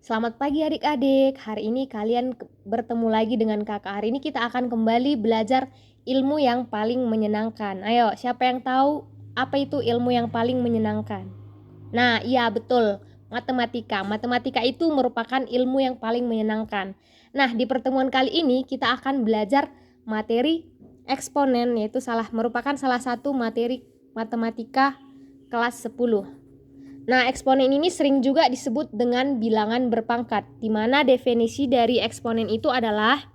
Selamat pagi adik-adik. Hari ini kalian bertemu lagi dengan kakak. Hari ini kita akan kembali belajar ilmu yang paling menyenangkan. Ayo, siapa yang tahu apa itu ilmu yang paling menyenangkan? Nah, iya betul, matematika. Matematika itu merupakan ilmu yang paling menyenangkan. Nah, di pertemuan kali ini kita akan belajar materi eksponen, yaitu merupakan salah satu materi matematika kelas 10. Nah, eksponen ini sering juga disebut dengan bilangan berpangkat, di mana definisi dari eksponen itu adalah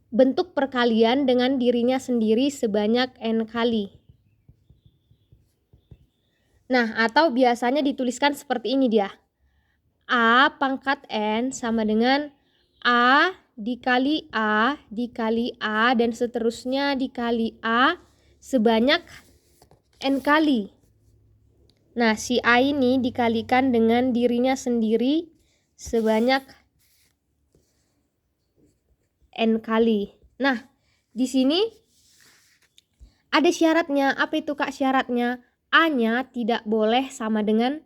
bentuk perkalian dengan dirinya sendiri sebanyak n kali. Nah, atau biasanya dituliskan seperti ini dia. A pangkat n sama dengan A dikali A dikali A dan seterusnya dikali A sebanyak n kali. Nah, si A ini dikalikan dengan dirinya sendiri sebanyak n kali. Nah, di sini ada syaratnya. Apa itu Kak syaratnya? A-nya tidak boleh sama dengan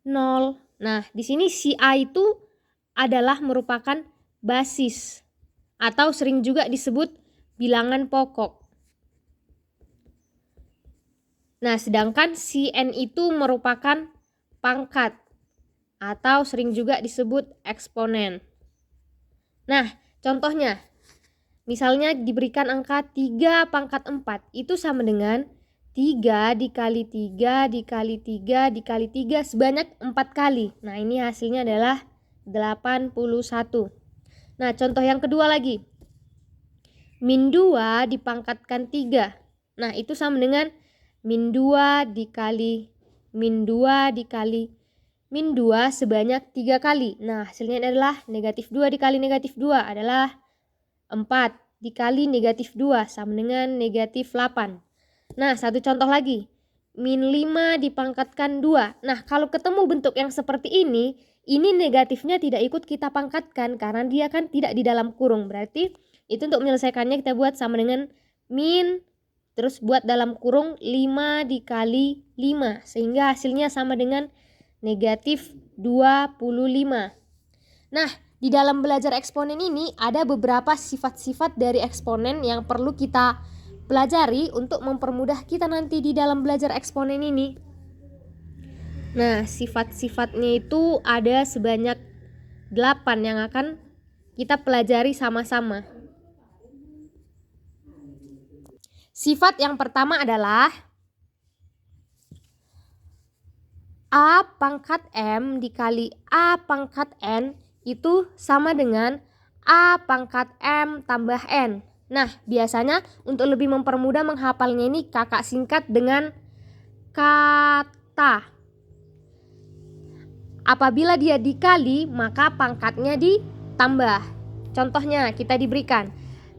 0. Nah, di sini si A itu adalah merupakan basis atau sering juga disebut bilangan pokok. Nah, sedangkan si n itu merupakan pangkat atau sering juga disebut eksponen. Nah, contohnya, misalnya diberikan angka 3 pangkat 4, itu sama dengan 3 dikali 3 dikali 3 dikali 3 sebanyak 4 kali. Nah, ini hasilnya adalah 81. Nah, contoh yang kedua lagi. Min 2 dipangkatkan 3. Nah, itu sama dengan min 2 dikali min 2 dikali min 2 sebanyak 3 kali. Nah, hasilnya adalah negatif 2 dikali negatif 2 adalah 4 dikali negatif 2 sama dengan negatif 8. Nah, satu contoh lagi. Min 5 dipangkatkan 2. Nah, kalau ketemu bentuk yang seperti ini negatifnya tidak ikut kita pangkatkan karena dia kan tidak di dalam kurung. Berarti itu untuk menyelesaikannya kita buat sama dengan min, terus buat dalam kurung 5 dikali 5. Sehingga hasilnya sama dengan negatif 25. Nah, di dalam belajar eksponen ini ada beberapa sifat-sifat dari eksponen yang perlu kita pelajari untuk mempermudah kita nanti di dalam belajar eksponen ini. Nah, sifat-sifatnya itu ada sebanyak 8 yang akan kita pelajari sama-sama. Sifat yang pertama adalah A pangkat M dikali A pangkat N itu sama dengan A pangkat M tambah N. Nah, biasanya untuk lebih mempermudah menghafalnya ini kakak singkat dengan kata. Apabila dia dikali, maka pangkatnya ditambah. Contohnya kita diberikan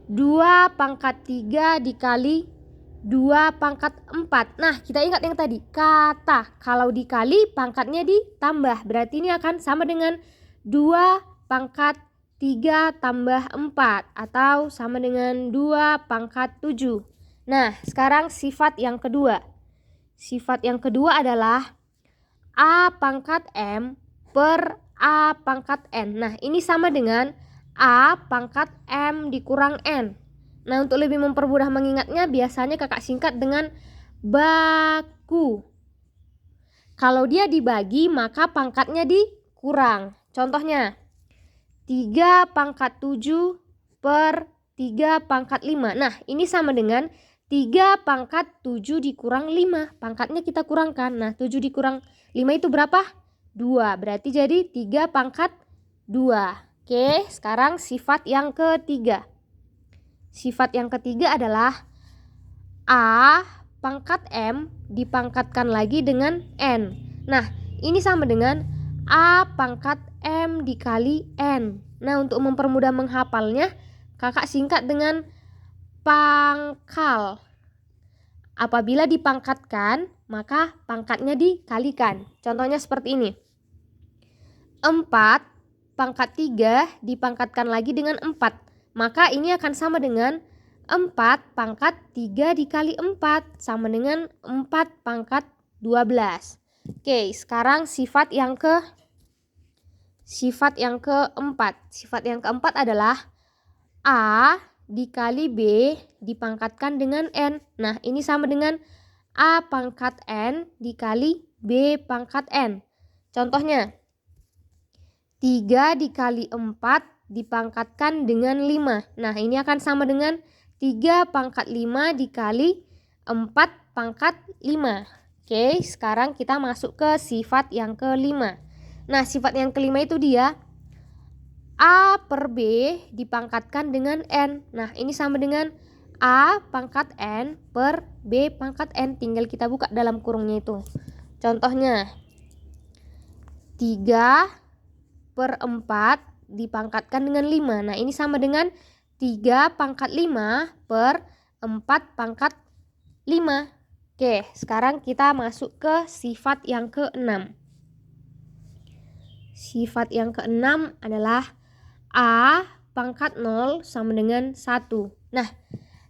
2 pangkat 3 dikali 2 pangkat 4. Nah, kita ingat yang tadi, kata. Kalau dikali, pangkatnya ditambah. Berarti ini akan sama dengan 2 pangkat 3 tambah 4. Atau sama dengan 2 pangkat 7. Nah, sekarang sifat yang kedua. Sifat yang kedua adalah A pangkat M per A pangkat N. Nah, ini sama dengan A pangkat M dikurang N. Nah, untuk lebih mempermudah mengingatnya, biasanya kakak singkat dengan baku. Kalau dia dibagi, maka pangkatnya dikurang. Contohnya, 3 pangkat 7 per 3 pangkat 5. Nah, ini sama dengan 3 pangkat 7 dikurang 5. Pangkatnya kita kurangkan. Nah, 7 dikurang 5 itu berapa? 2. Berarti jadi 3 pangkat 2. Oke, sekarang sifat yang ketiga. Sifat yang ketiga adalah A pangkat M dipangkatkan lagi dengan N. Nah, ini sama dengan A pangkat M dikali N. Nah, untuk mempermudah menghafalnya, kakak singkat dengan pangkal. Apabila dipangkatkan, maka pangkatnya dikalikan. Contohnya seperti ini. 4 pangkat 3 dipangkatkan lagi dengan 4. Maka ini akan sama dengan 4 pangkat 3 dikali 4 sama dengan 4 pangkat 12. Oke, sekarang sifat yang sifat yang keempat. Sifat yang keempat adalah A dikali B dipangkatkan dengan N. Nah, ini sama dengan A pangkat N dikali B pangkat N. Contohnya, 3 dikali 4 dipangkatkan dengan 5. Nah, ini akan sama dengan 3 pangkat 5 dikali 4 pangkat 5. Oke, sekarang kita masuk ke sifat yang kelima. Nah, sifat yang kelima itu dia A per B dipangkatkan dengan N. Nah, ini sama dengan A pangkat N per B pangkat N. Tinggal kita buka dalam kurungnya itu. Contohnya, 3 per 4 dipangkatkan dengan 5. Nah, ini sama dengan 3 pangkat 5 per 4 pangkat 5. Oke, sekarang kita masuk ke sifat yang keenam. Sifat yang keenam adalah A pangkat 0 sama dengan 1. Nah,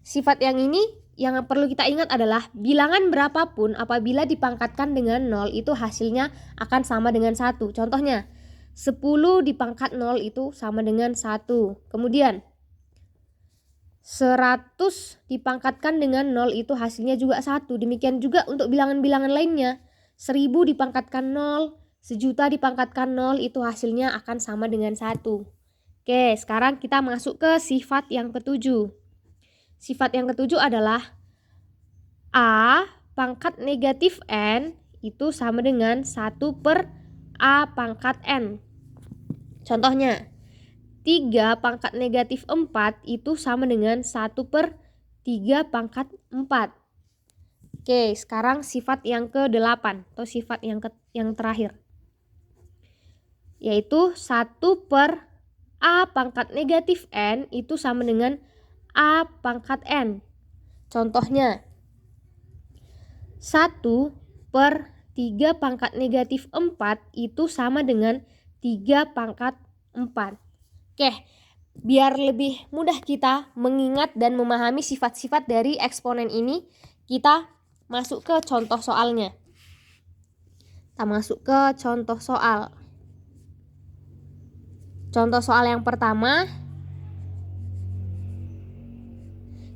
sifat yang ini yang perlu kita ingat adalah bilangan berapapun apabila dipangkatkan dengan 0 itu hasilnya akan sama dengan 1. Contohnya, 10 dipangkat 0 itu sama dengan 1. Kemudian, 100 dipangkatkan dengan 0 itu hasilnya juga 1. Demikian juga untuk bilangan-bilangan lainnya. 1000 dipangkatkan 0, 1.000.000 dipangkatkan 0 itu hasilnya akan sama dengan 1. Oke, sekarang kita masuk ke sifat yang ketujuh. Sifat yang ketujuh adalah A pangkat negatif N itu sama dengan 1 per A pangkat N. Contohnya, 3 pangkat negatif 4 itu sama dengan 1 per 3 pangkat 4. Oke, sekarang sifat yang ke-8 atau sifat yang terakhir. Yaitu 1 per A pangkat negatif N itu sama dengan A pangkat N. Contohnya, 1 per 3 pangkat negatif 4 itu sama dengan 3 pangkat 4. Oke, biar lebih mudah kita mengingat dan memahami sifat-sifat dari eksponen ini, kita masuk ke contoh soalnya. Kita masuk ke contoh soal. Contoh soal yang pertama,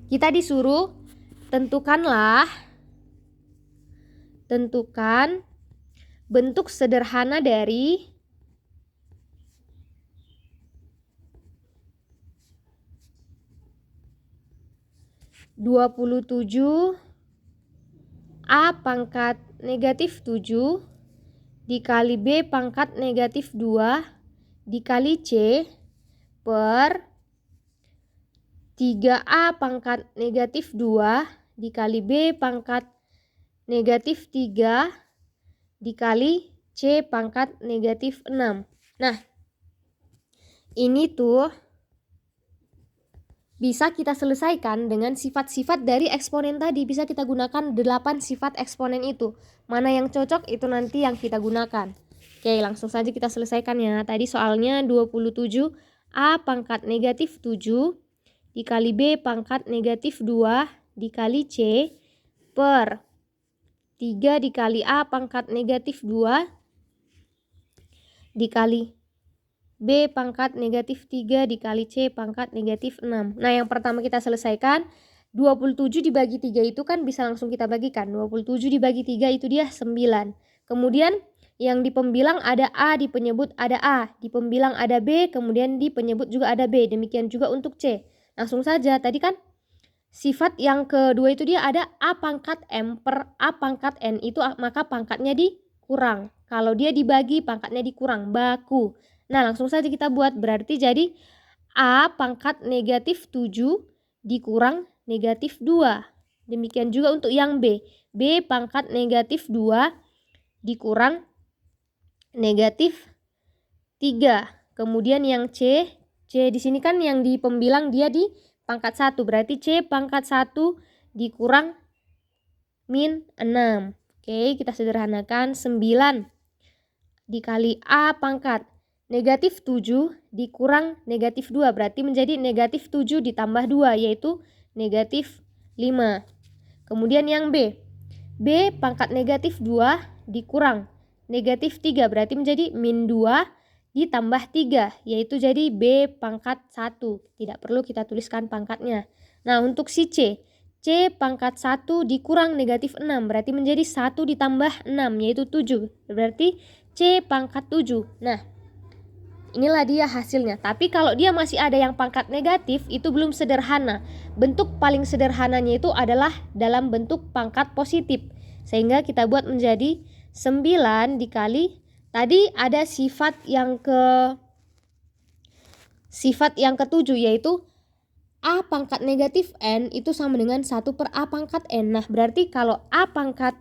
kita disuruh tentukan bentuk sederhana dari 27 A pangkat negatif 7 dikali B pangkat negatif 2 dikali C per 3A pangkat negatif 2 dikali B pangkat negatif 3 dikali C pangkat negatif 6. Nah, ini tuh bisa kita selesaikan dengan sifat-sifat dari eksponen tadi. Bisa kita gunakan 8 sifat eksponen itu. Mana yang cocok itu nanti yang kita gunakan. Oke, langsung saja kita selesaikan ya. Tadi soalnya 27 A pangkat negatif 7 dikali B pangkat negatif 2 dikali C per 3 dikali A pangkat negatif 2 dikali B pangkat negatif 3 dikali C pangkat negatif 6. Nah, yang pertama kita selesaikan, 27 dibagi 3 itu kan bisa langsung kita bagikan. 27 dibagi 3 itu dia 9. Kemudian yang di pembilang ada A, di penyebut ada A. Di pembilang ada B, kemudian di penyebut juga ada B. Demikian juga untuk C. Langsung saja, tadi kan sifat yang kedua itu dia ada A pangkat M per A pangkat N. Itu maka pangkatnya dikurang. Kalau dia dibagi, pangkatnya dikurang. Baku. Nah, langsung saja kita buat. Berarti jadi A pangkat negatif 7 dikurang negatif 2. Demikian juga untuk yang B. B pangkat negatif 2 dikurang negatif 3. Kemudian yang C di sini kan yang di pembilang dia di pangkat 1. Berarti C pangkat 1 dikurang min 6. Oke, kita sederhanakan. 9 dikali A pangkat negatif 7 dikurang negatif 2 berarti menjadi negatif 7 ditambah 2 yaitu negatif 5. Kemudian yang B. B pangkat negatif 2 dikurang negatif 3 berarti menjadi min 2 ditambah 3, yaitu jadi B pangkat 1. Tidak perlu kita tuliskan pangkatnya. Nah, untuk si C pangkat 1 dikurang negatif 6, berarti menjadi 1 ditambah 6, yaitu 7. Berarti C pangkat 7. Nah, inilah dia hasilnya. Tapi kalau dia masih ada yang pangkat negatif, itu belum sederhana. Bentuk paling sederhananya itu adalah dalam bentuk pangkat positif. Sehingga kita buat menjadi 9 dikali, tadi ada sifat yang ke-7, yaitu A pangkat negatif N itu sama dengan 1 per A pangkat N. Nah, berarti kalau A pangkat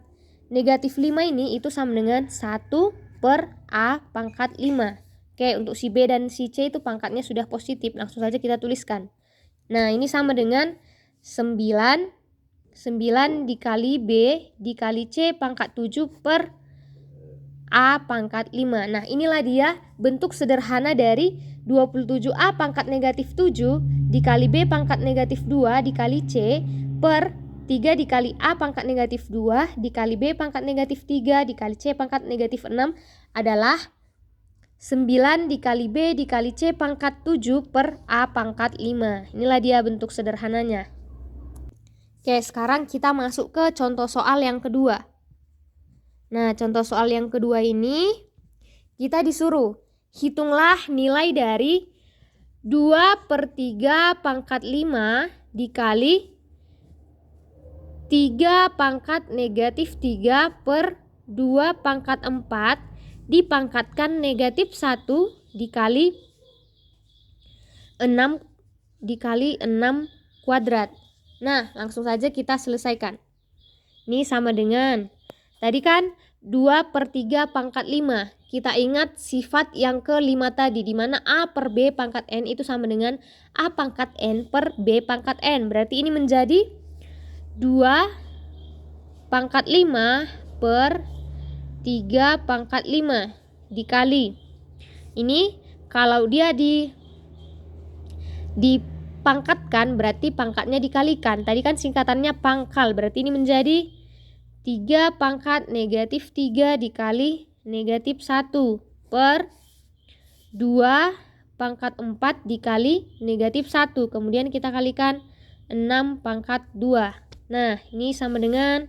negatif 5 ini itu sama dengan 1 per A pangkat 5. Oke, untuk si B dan si C itu pangkatnya sudah positif. Langsung saja kita tuliskan. Nah, ini sama dengan 9 dikali B dikali C pangkat 7 per A pangkat 5. Nah, inilah dia bentuk sederhana dari 27A pangkat negatif 7 dikali B pangkat negatif 2 dikali C per 3 dikali A pangkat negatif 2 dikali B pangkat negatif 3 dikali C pangkat negatif 6 adalah 9 dikali B dikali C pangkat 7 per A pangkat 5. Inilah dia bentuk sederhananya. Oke, sekarang kita masuk ke contoh soal yang kedua. Nah, contoh soal yang kedua ini kita disuruh hitunglah nilai dari 2/3 pangkat 5 dikali 3 pangkat negatif 3 per 2 pangkat 4 dipangkatkan negatif 1 dikali 6 dikali 6 kuadrat. Nah, langsung saja kita selesaikan. Ini sama dengan tadi kan 2/3 pangkat 5. Kita ingat sifat yang ke-5 tadi, di mana A per B pangkat N itu sama dengan A pangkat N per B pangkat N. Berarti ini menjadi 2 pangkat 5 per 3 pangkat 5 dikali. Ini kalau dia dipangkatkan berarti pangkatnya dikalikan. Tadi kan singkatannya pangkal, berarti ini menjadi 3 pangkat negatif 3 dikali negatif 1 per 2 pangkat 4 dikali negatif 1. Kemudian kita kalikan 6 pangkat 2. Nah, ini sama dengan,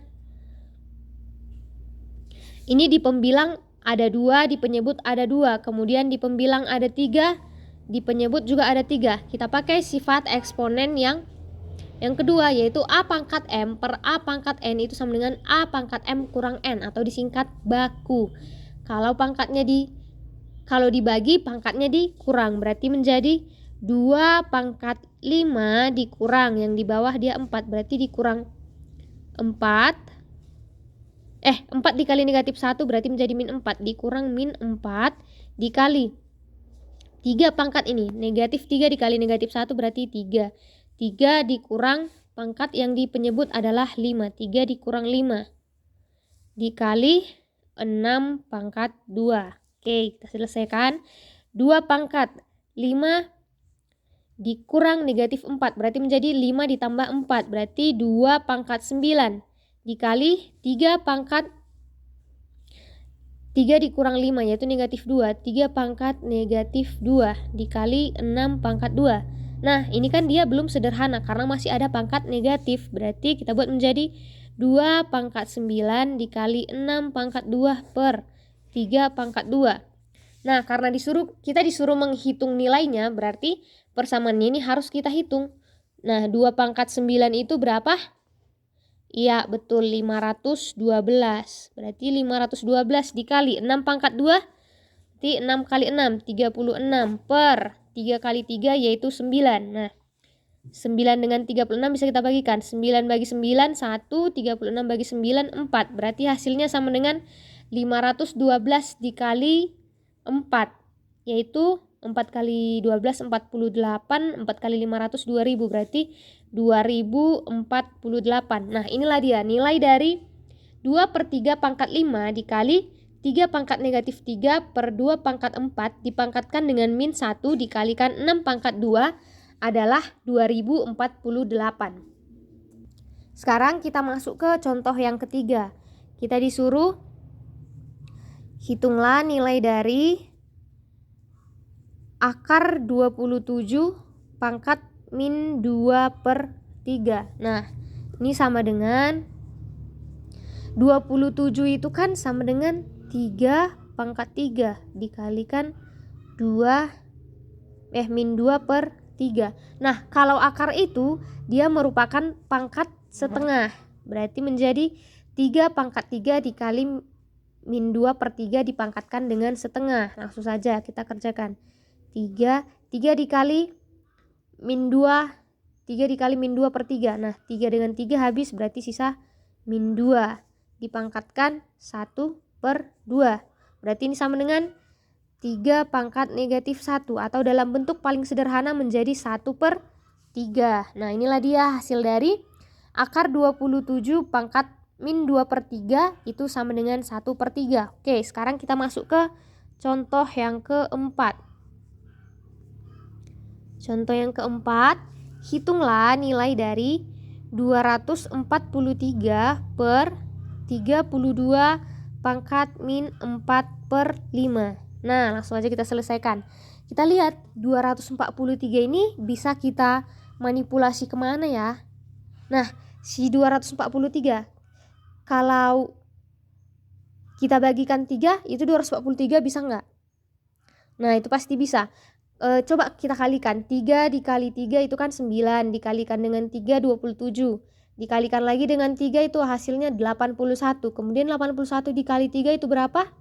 ini di pembilang ada 2, di penyebut ada 2. Kemudian di pembilang ada 3, di penyebut juga ada 3. Kita pakai sifat eksponen yang kedua, yaitu A pangkat M per A pangkat N itu sama dengan A pangkat M kurang N atau disingkat baku. Kalau dibagi pangkatnya dikurang, berarti menjadi 2 pangkat 5 dikurang, yang di bawah dia 4, berarti dikurang 4 dikali negatif 1 berarti menjadi min 4, dikurang min 4 dikali 3 pangkat ini, negatif 3 dikali negatif 1 berarti 3. 3 dikurang pangkat yang di penyebut adalah 5. 3 dikurang 5 dikali 6 pangkat 2. Oke, kita selesaikan. 2 pangkat 5 dikurang negatif 4 berarti menjadi 5 ditambah 4 berarti 2 pangkat 9 dikali 3 pangkat 3 dikurang 5 yaitu negatif 2. 3 pangkat negatif 2 dikali 6 pangkat 2. Nah, ini kan dia belum sederhana karena masih ada pangkat negatif. Berarti kita buat menjadi 2 pangkat 9 dikali 6 pangkat 2 per 3 pangkat 2. Nah, karena kita disuruh menghitung nilainya, berarti persamaannya ini harus kita hitung. Nah, 2 pangkat 9 itu berapa? Iya, betul, 512. Berarti 512 dikali 6 pangkat 2, berarti 6 kali 6, 36 per 3 kali 3 yaitu 9. Nah, 9 dengan 36 bisa kita bagikan. 9 bagi 9, 1. 36 bagi 9, 4. Berarti hasilnya sama dengan 512 dikali 4. Yaitu 4 kali 12, 48. 4 kali 500, 2000. Berarti 2048. Nah, inilah dia nilai dari 2/3 pangkat 5 dikali 3 pangkat negatif 3 per 2 pangkat 4 dipangkatkan dengan min 1 dikalikan 6 pangkat 2 adalah 2048. Sekarang kita masuk ke contoh yang ketiga. Kita disuruh hitunglah nilai dari akar 27 pangkat min 2/3. Nah, ini sama dengan 27 itu kan sama dengan 3 pangkat 3 dikalikan min 2/3. Nah, kalau akar itu dia merupakan pangkat setengah. Berarti menjadi 3 pangkat 3 dikali min 2/3 dipangkatkan dengan setengah. Langsung saja kita kerjakan. 3 dikali min 2, 3 dikali min 2/3. Nah, 3 dengan 3 habis, berarti sisa min 2 dipangkatkan 1/2. Berarti ini sama dengan 3 pangkat negatif 1, atau dalam bentuk paling sederhana menjadi 1/3. Nah, inilah dia hasil dari akar 27 pangkat min 2/3 itu sama dengan 1/3. Oke, sekarang kita masuk ke contoh yang keempat. Contoh yang keempat, hitunglah nilai dari 243/32 pangkat min 4/5. Nah, langsung aja kita selesaikan. Kita lihat 243 ini bisa kita manipulasi kemana ya? Nah, si 243 kalau kita bagikan 3, itu 243 bisa nggak? Nah, itu pasti bisa. Coba kita kalikan. 3 dikali 3 itu kan 9, dikalikan dengan 3 27, dikalikan lagi dengan 3 itu hasilnya 81. Kemudian 81 dikali 3 itu berapa?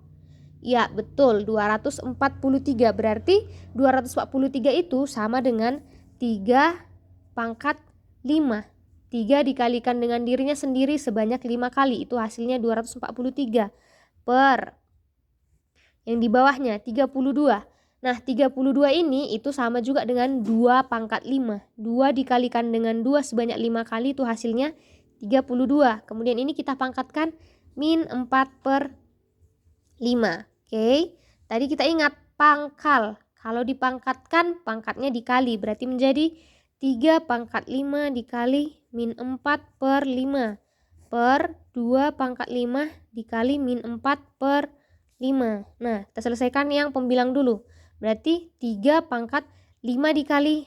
Ya, betul, 243. Berarti 243 itu sama dengan 3 pangkat 5. 3 dikalikan dengan dirinya sendiri sebanyak 5 kali, itu hasilnya 243 per yang di bawahnya 32. Nah, 32 ini itu sama juga dengan 2 pangkat 5. 2 dikalikan dengan 2 sebanyak 5 kali itu hasilnya 32. Kemudian ini kita pangkatkan min 4/5. Oke, tadi kita ingat pangkal. Kalau dipangkatkan, pangkatnya dikali. Berarti menjadi 3 pangkat 5 dikali min 4/5 per 2 pangkat 5 dikali min 4/5. Nah, kita selesaikan yang pembilang dulu. Berarti 3 pangkat 5 dikali,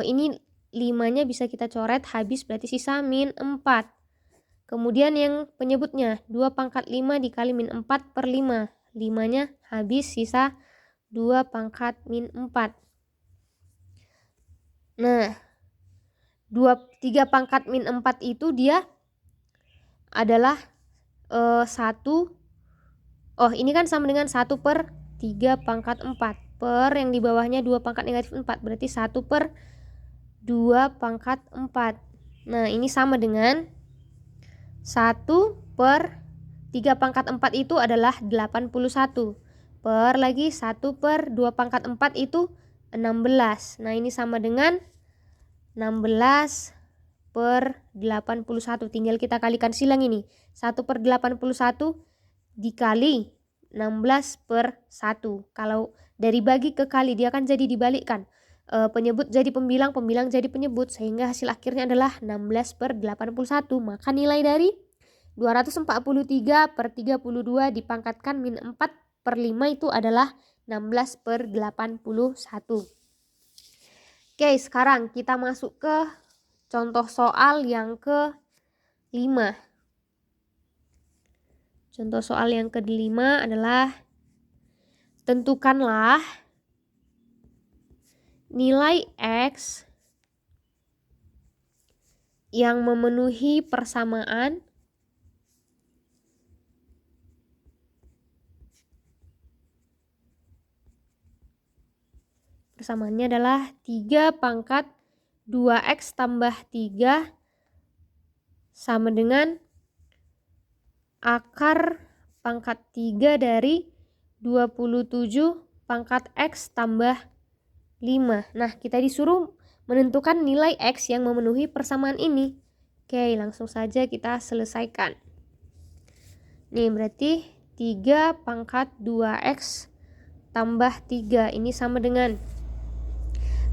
ini 5-nya bisa kita coret habis, berarti sisa min 4. Kemudian yang penyebutnya 2 pangkat 5 dikali min 4/5. 5-nya habis, sisa 2 pangkat min 4. Nah, 3 pangkat min 4 itu dia adalah 1. Ini kan sama dengan 1/3 pangkat 4 per yang di bawahnya 2 pangkat negatif 4, berarti 1/2 pangkat 4. Nah, ini sama dengan 1/3 pangkat 4 itu adalah 81 per lagi 1/2 pangkat 4 itu 16. Nah, ini sama dengan 16/81. Tinggal kita kalikan silang ini. 1/81 dikali 16/1. Kalau dari bagi ke kali, dia kan jadi dibalikkan. Penyebut jadi pembilang, pembilang jadi penyebut, sehingga hasil akhirnya adalah 16/81. Maka nilai dari 243/32 dipangkatkan min 4/5 itu adalah 16/81. Oke, sekarang kita masuk ke contoh soal yang ke-5. Contoh soal yang ke-5 adalah tentukanlah nilai X yang memenuhi persamaan persamaannya adalah 3 pangkat 2X tambah 3 sama dengan akar pangkat 3 dari 27 pangkat X tambah 5. Nah, kita disuruh menentukan nilai X yang memenuhi persamaan ini. Oke, langsung saja kita selesaikan. Nih, berarti 3 pangkat 2X tambah 3. Ini sama dengan,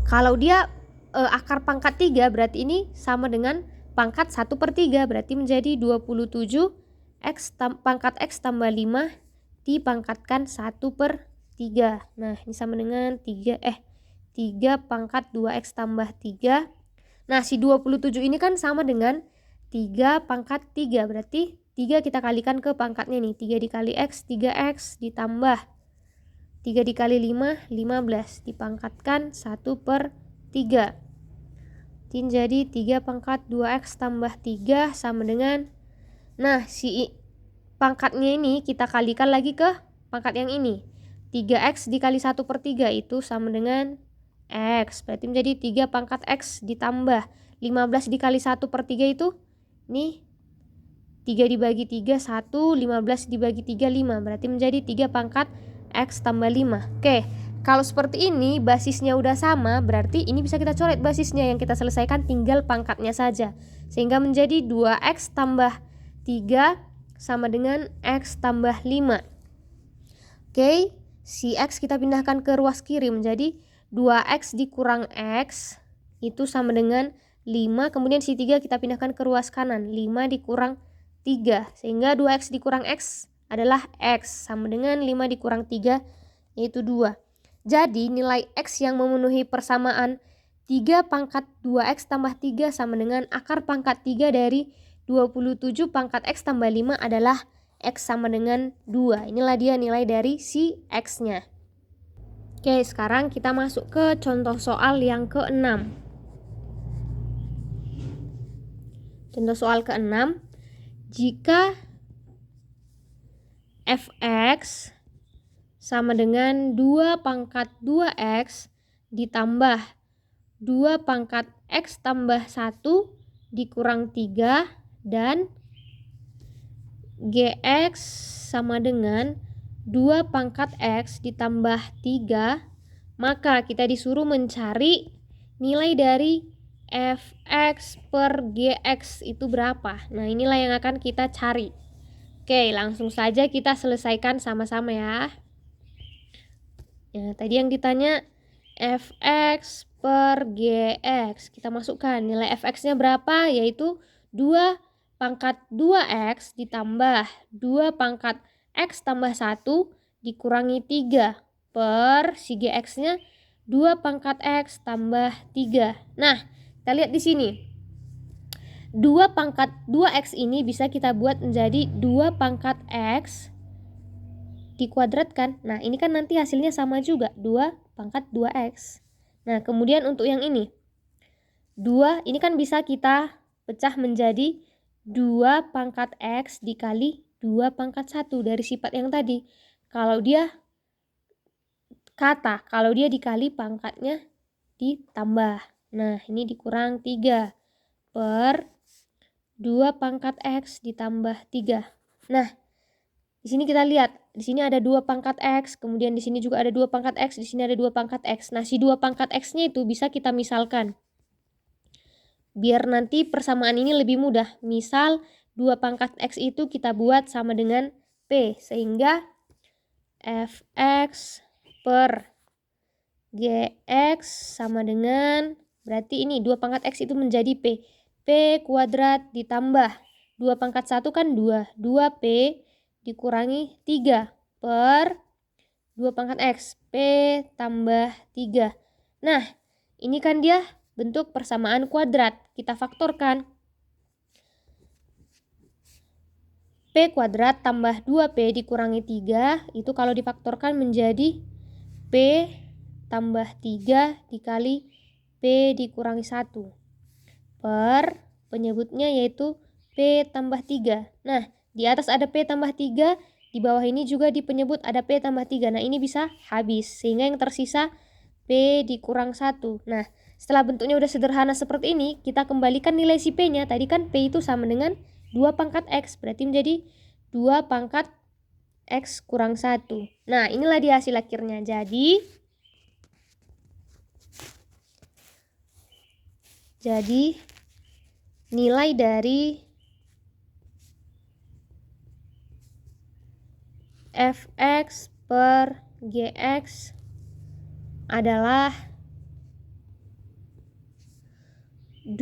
kalau dia akar pangkat 3, berarti ini sama dengan pangkat 1/3. Berarti menjadi 27 pangkat X tambah 5 dipangkatkan 1/3. 3. Nah, ini sama dengan 3 pangkat 2x tambah 3. Nah, si 27 ini kan sama dengan 3 pangkat 3. Berarti 3 kita kalikan ke pangkatnya nih. 3 dikali x, 3x ditambah 3 dikali 5, 15. Dipangkatkan 1/3. Jadi 3 pangkat 2x tambah 3 sama dengan, nah si pangkatnya ini kita kalikan lagi ke pangkat yang ini. 3x dikali 1/3 itu sama dengan x. Berarti menjadi 3 pangkat x ditambah 15 dikali 1/3 itu, nih 3 dibagi 3, 1, 15 dibagi 3, 5. Berarti menjadi 3 pangkat x tambah 5. Oke, kalau seperti ini basisnya udah sama, berarti ini bisa kita coret basisnya, yang kita selesaikan tinggal pangkatnya saja. Sehingga menjadi 2x tambah 3 sama dengan x tambah 5. Oke, si x kita pindahkan ke ruas kiri menjadi 2x dikurang x itu sama dengan 5. Kemudian si 3 kita pindahkan ke ruas kanan, 5 dikurang 3. Sehingga 2x dikurang x adalah x sama dengan 5 dikurang 3 yaitu 2. Jadi nilai x yang memenuhi persamaan 3 pangkat 2x tambah 3 sama dengan akar pangkat 3 dari 27 pangkat x tambah 5 adalah x sama dengan 2. Inilah dia nilai dari si x-nya. Oke, sekarang kita masuk ke contoh soal yang ke-6. Contoh soal ke-6. Jika fx sama dengan 2 pangkat 2x ditambah 2 pangkat x tambah 1 dikurang 3 dan gx sama dengan 2 pangkat x ditambah 3, maka kita disuruh mencari nilai dari fx per gx itu berapa. Nah, inilah yang akan kita cari. Oke, langsung saja kita selesaikan sama-sama ya. Ya, tadi yang ditanya fx per gx. Kita masukkan nilai fx-nya berapa, yaitu 2 pangkat 2x ditambah 2 pangkat x tambah 1 dikurangi 3 per si gx-nya 2 pangkat x tambah 3. Nah, kita lihat di sini. 2 pangkat 2x ini bisa kita buat menjadi 2 pangkat x dikuadratkan. Nah, ini kan nanti hasilnya sama juga, 2 pangkat 2x. Nah, kemudian untuk yang ini, 2 ini kan bisa kita pecah menjadi 2 pangkat x dikali 2 pangkat 1 dari sifat yang tadi. Kalau dia kata, kalau dia dikali pangkatnya ditambah. Nah, ini dikurang 3 per 2 pangkat x ditambah 3. Nah, di sini kita lihat, di sini ada 2 pangkat x, kemudian di sini juga ada 2 pangkat x, di sini ada 2 pangkat x. Nah, si 2 pangkat x-nya itu bisa kita misalkan. Biar nanti persamaan ini lebih mudah. Misal 2 pangkat x itu kita buat sama dengan p, sehingga fx per gx sama dengan, berarti ini 2 pangkat x itu menjadi p. P kuadrat ditambah 2 pangkat 1 kan 2. 2p dikurangi 3 per 2 pangkat x. P tambah 3. Nah, ini kan dia bentuk persamaan kuadrat. Kita faktorkan. P kuadrat tambah 2p dikurangi 3. Itu kalau difaktorkan menjadi p tambah 3 dikali p dikurangi 1. Per penyebutnya yaitu P tambah 3. Nah, di atas ada P tambah 3, di bawah ini juga di penyebut ada P tambah 3. Nah, ini bisa habis, sehingga yang tersisa P dikurang 1. Nah, setelah bentuknya udah sederhana seperti ini, kita kembalikan nilai si P-nya. Tadi kan P itu sama dengan 2 pangkat X, berarti menjadi 2 pangkat X kurang 1. Nah, inilah dia hasil akhirnya. Jadi nilai dari fx per gx adalah 2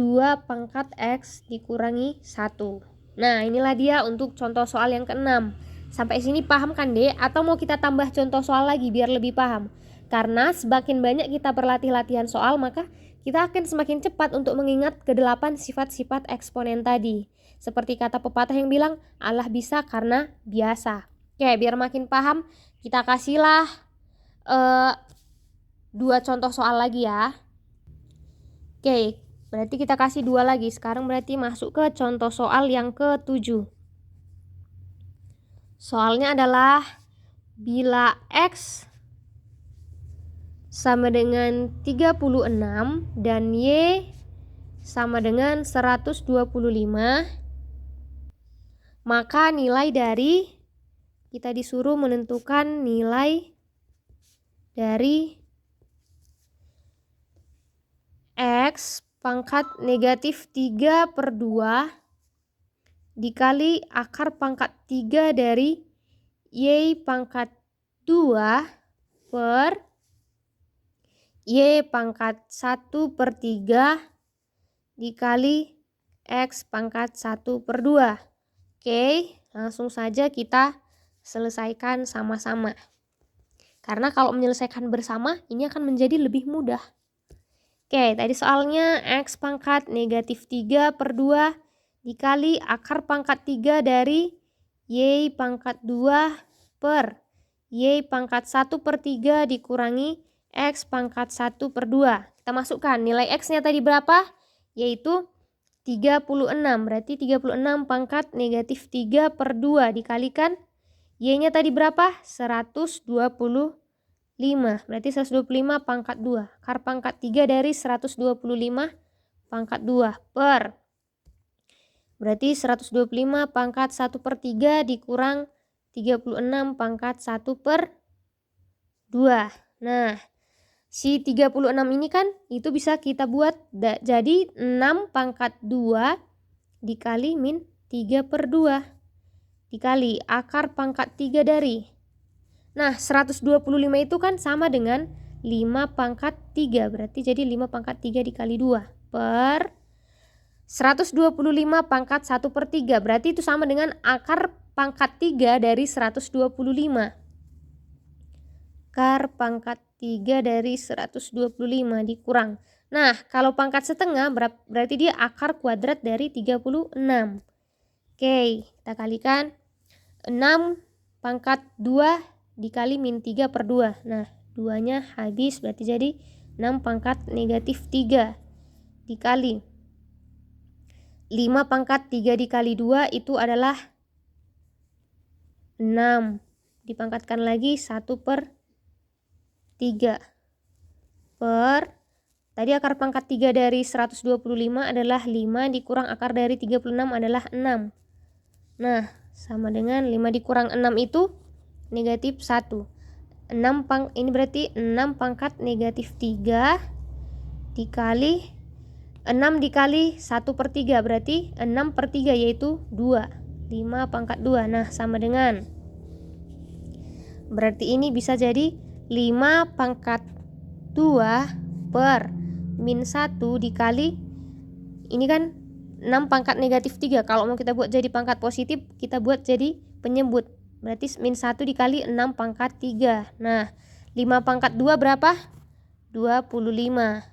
pangkat x dikurangi 1. Nah, inilah dia untuk contoh soal yang ke-6. Sampai sini paham kan Dek? Atau mau kita tambah contoh soal lagi biar lebih paham? Karena semakin banyak kita berlatih latihan soal, maka kita akan semakin cepat untuk mengingat ke-8 sifat-sifat eksponen tadi. Seperti kata pepatah yang bilang, Allah bisa karena biasa. Oke, biar makin paham, kita kasihlah 2 contoh soal lagi ya. Oke, berarti kita kasih 2 lagi. Sekarang berarti masuk ke contoh soal yang ke-7. Soalnya adalah bila X sama dengan 36 dan Y sama dengan 125, maka nilai dari, kita disuruh menentukan nilai dari X pangkat negatif 3/2 dikali akar pangkat 3 dari Y pangkat 2 per Y pangkat 1/3 dikali X pangkat 1/2. Oke, langsung saja kita selesaikan sama-sama. Karena kalau menyelesaikan bersama, ini akan menjadi lebih mudah. Oke, tadi soalnya X pangkat negatif 3/2 dikali akar pangkat 3 dari Y pangkat 2 per Y pangkat 1/3 dikurangi X pangkat 1/2. Kita masukkan nilai X-nya tadi berapa? Yaitu 36. Berarti 36 pangkat negatif 3/2 dikalikan Y-nya tadi berapa? 125. Berarti 125 pangkat 2. Akar pangkat 3 dari 125 pangkat 2 per, berarti 125 pangkat 1/3 dikurang 36 pangkat 1/2. Nah, si 36 ini kan itu bisa kita buat jadi 6 pangkat 2 dikali min 3/2 dikali akar pangkat 3 dari. Nah, 125 itu kan sama dengan 5 pangkat 3. Berarti jadi 5 pangkat 3 dikali 2 per 125 pangkat 1/3. Berarti itu sama dengan akar pangkat 3 dari 125. Akar pangkat 3 dari 125 dikurang. Nah, kalau pangkat setengah berarti dia akar kuadrat dari 36. Oke, kita kalikan 6 pangkat 2 dikali min 3/2. Nah, 2-nya habis, berarti jadi 6 pangkat negatif 3 dikali 5 pangkat 3 dikali 2 itu adalah 6. Dipangkatkan lagi 1/3 per, tadi akar pangkat 3 dari 125 adalah 5 dikurang akar dari 36 adalah 6. Nah, sama dengan 5 dikurang 6 itu negatif 1. Ini berarti 6 pangkat negatif 3 dikali 6 dikali 1/3 berarti 6/3 yaitu 2. 5 pangkat 2. Nah, sama dengan, berarti ini bisa jadi 5 pangkat 2 per min 1 dikali, ini kan 6 pangkat negatif 3. Kalau mau kita buat jadi pangkat positif, kita buat jadi penyebut. Berarti min 1 dikali 6 pangkat 3. Nah, 5 pangkat 2 berapa? 25.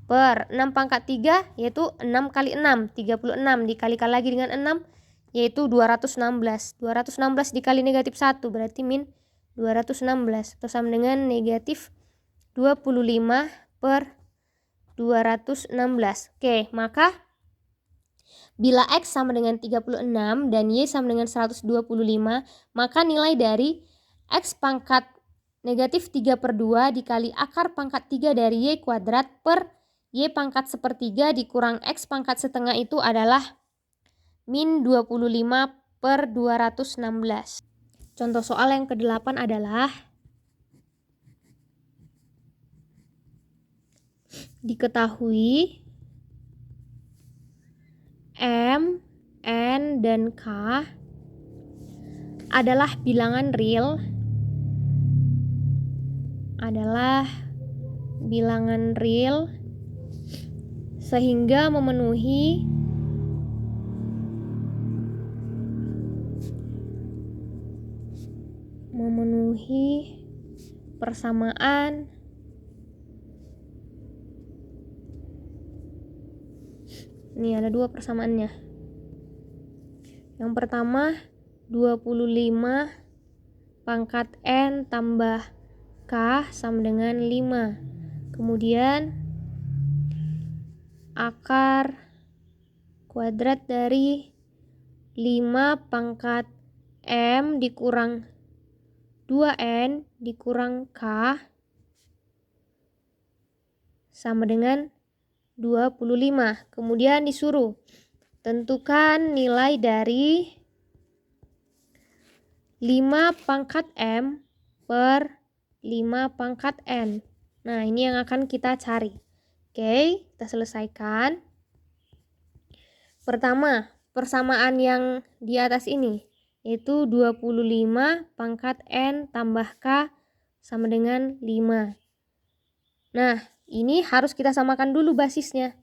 Per 6 pangkat 3 yaitu 6 kali 6, 36 dikalikan lagi dengan 6 yaitu 216. 216 dikali negatif 1 berarti min 216 atau sama dengan negatif 25 per 216. Oke, maka bila X sama dengan 36 dan Y sama dengan 125, maka nilai dari X pangkat negatif 3/2 dikali akar pangkat 3 dari Y kuadrat per Y pangkat 1/3 dikurang X pangkat setengah itu adalah min 25 per 216. Contoh soal yang ke-8 adalah diketahui M, N, dan K adalah bilangan real sehingga memenuhi memenuhi persamaan ini ada dua persamaannya. Yang pertama 25 pangkat N tambah K sama dengan 5. Kemudian akar kuadrat dari 5 pangkat M dikurang 2N dikurang K sama dengan 25. Kemudian disuruh tentukan nilai dari 5 pangkat M per 5 pangkat N. Nah, ini yang akan kita cari. Oke, kita selesaikan. Pertama, persamaan yang di atas ini, yaitu 25 pangkat N tambah K sama dengan 5. Nah, ini harus kita samakan dulu basisnya.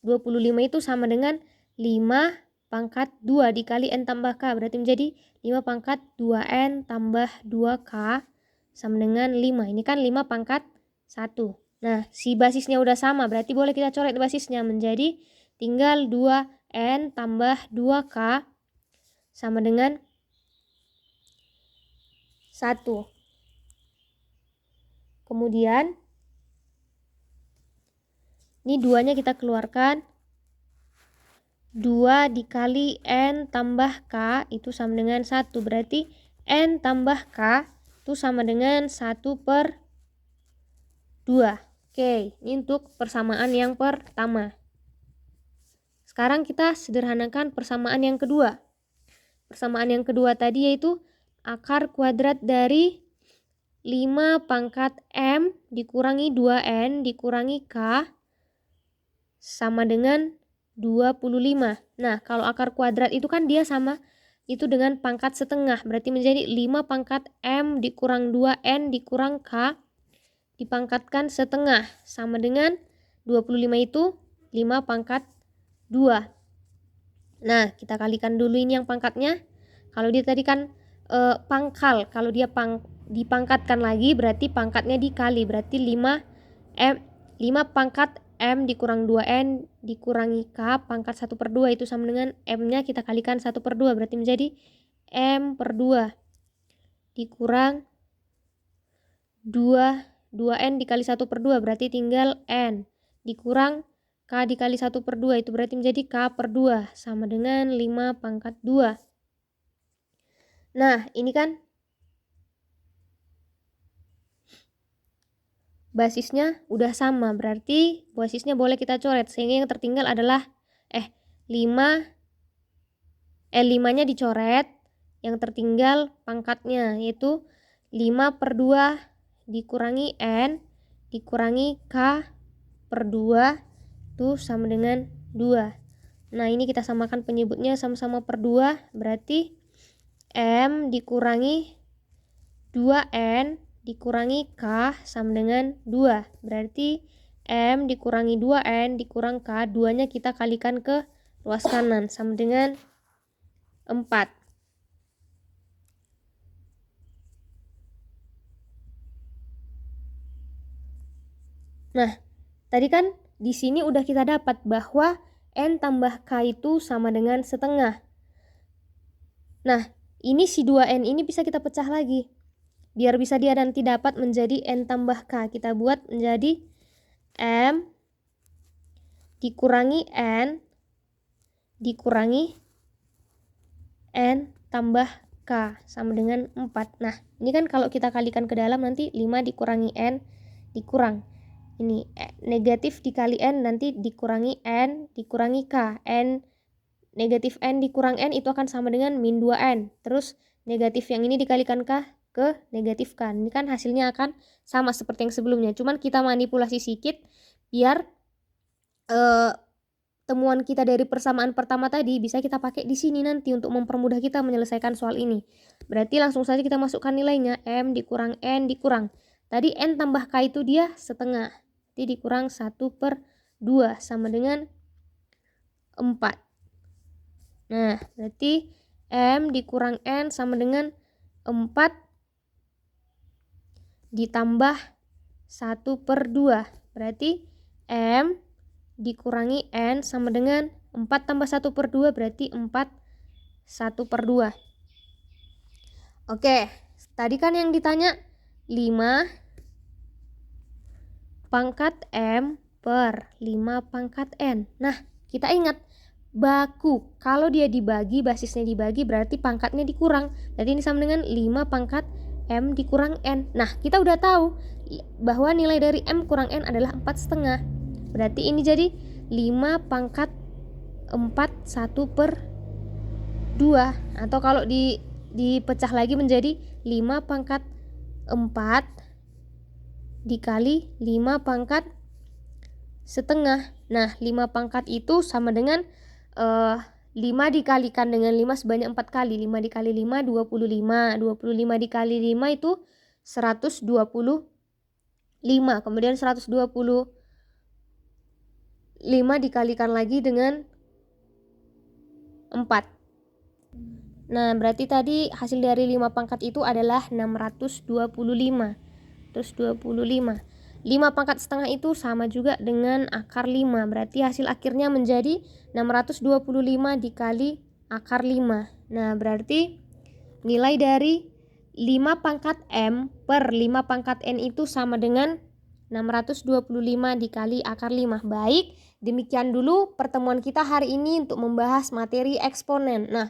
25 itu sama dengan 5 pangkat 2 dikali N tambah K. Berarti menjadi 5 pangkat 2N tambah 2K sama dengan 5. Ini kan 5 pangkat 1. Nah, si basisnya udah sama. Berarti boleh kita coret basisnya menjadi tinggal 2N tambah 2K sama dengan 1. Kemudian ini 2-nya kita keluarkan. 2 dikali N tambah K itu sama dengan 1. Berarti N tambah K itu sama dengan 1 per 2. Oke, ini untuk persamaan yang pertama. Sekarang kita sederhanakan persamaan yang kedua. Persamaan yang kedua tadi yaitu akar kuadrat dari 5 pangkat M dikurangi 2N dikurangi K sama dengan 25. Nah, kalau akar kuadrat itu kan dia sama itu dengan pangkat setengah. Berarti menjadi 5 pangkat M dikurang 2N dikurang K dipangkatkan setengah. Sama dengan 25 itu 5 pangkat 2. Nah, kita kalikan dulu ini yang pangkatnya. Kalau dia tadi kan pangkal. Kalau dia dipangkatkan lagi berarti pangkatnya dikali. Berarti 5 pangkat M dikurang 2N dikurangi K pangkat 1 per 2 itu sama dengan M-nya kita kalikan 1 per 2. Berarti menjadi M per 2 dikurang 2N dikali 1 per 2 berarti tinggal N dikurang K dikali 1 per 2 itu berarti menjadi K per 2 sama dengan 5 pangkat 2. Nah, ini kan basisnya udah sama, berarti basisnya boleh kita coret sehingga yang tertinggal adalah 5-nya dicoret, yang tertinggal pangkatnya yaitu 5 per 2 dikurangi N dikurangi K per 2 itu sama dengan 2. Nah, ini kita samakan penyebutnya sama-sama per 2, berarti M dikurangi 2N dikurangi K sama dengan 2. Berarti M dikurangi 2N dikurang K, 2-nya kita kalikan ke ruas kanan sama dengan 4. Nah, tadi kan di sini udah kita dapat bahwa N tambah K itu sama dengan setengah. Nah, ini si 2N ini bisa kita pecah lagi. Biar bisa dia nanti dapat menjadi N tambah K. Kita buat menjadi M dikurangi N dikurangi N tambah K sama dengan 4. Nah, ini kan kalau kita kalikan ke dalam nanti 5 dikurangi N dikurang. Ini negatif dikali N nanti dikurangi N dikurangi K. Negatif N dikurang N itu akan sama dengan min 2N. Terus negatif yang ini dikalikan K ke negatif K. Ini kan hasilnya akan sama seperti yang sebelumnya. Cuman kita manipulasi sedikit biar temuan kita dari persamaan pertama tadi bisa kita pakai di sini nanti untuk mempermudah kita menyelesaikan soal ini. Berarti langsung saja kita masukkan nilainya. M dikurang N dikurang. Tadi N tambah K itu dia setengah. Jadi dikurang 1 per 2 sama dengan 4. Nah, berarti M dikurang N sama dengan 4 ditambah 1/2. Berarti M dikurangi N sama dengan 4 tambah 1/2 berarti 4 1/2. Oke, tadi kan yang ditanya 5 pangkat M per 5 pangkat N. Nah, kita ingat baku. Kalau dia dibagi, basisnya dibagi berarti pangkatnya dikurang. Berarti ini sama dengan 5 pangkat M dikurang N. Nah, kita udah tahu bahwa nilai dari M kurang N adalah 4,5. Berarti ini jadi 5 pangkat 4 1/2. Atau kalau dipecah lagi menjadi 5 pangkat 4 dikali 5 pangkat setengah. Nah, 5 pangkat itu sama dengan 5 dikalikan dengan 5 sebanyak 4 kali. 5 dikali 5 25. 25 dikali 5 itu 125. Kemudian 125 dikalikan lagi dengan 4. Nah, berarti tadi hasil dari 5 pangkat itu adalah 625. Terus 25. 5 pangkat setengah itu sama juga dengan akar 5. Berarti hasil akhirnya menjadi 625 dikali akar 5. Nah, berarti nilai dari 5 pangkat M per 5 pangkat N itu sama dengan 625 dikali akar 5. Baik, demikian dulu pertemuan kita hari ini untuk membahas materi eksponen. Nah,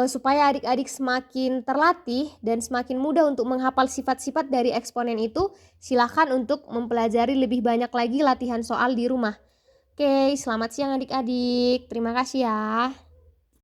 supaya adik-adik semakin terlatih dan semakin mudah untuk menghafal sifat-sifat dari eksponen itu, silakan untuk mempelajari lebih banyak lagi latihan soal di rumah. Oke, selamat siang adik-adik. Terima kasih ya.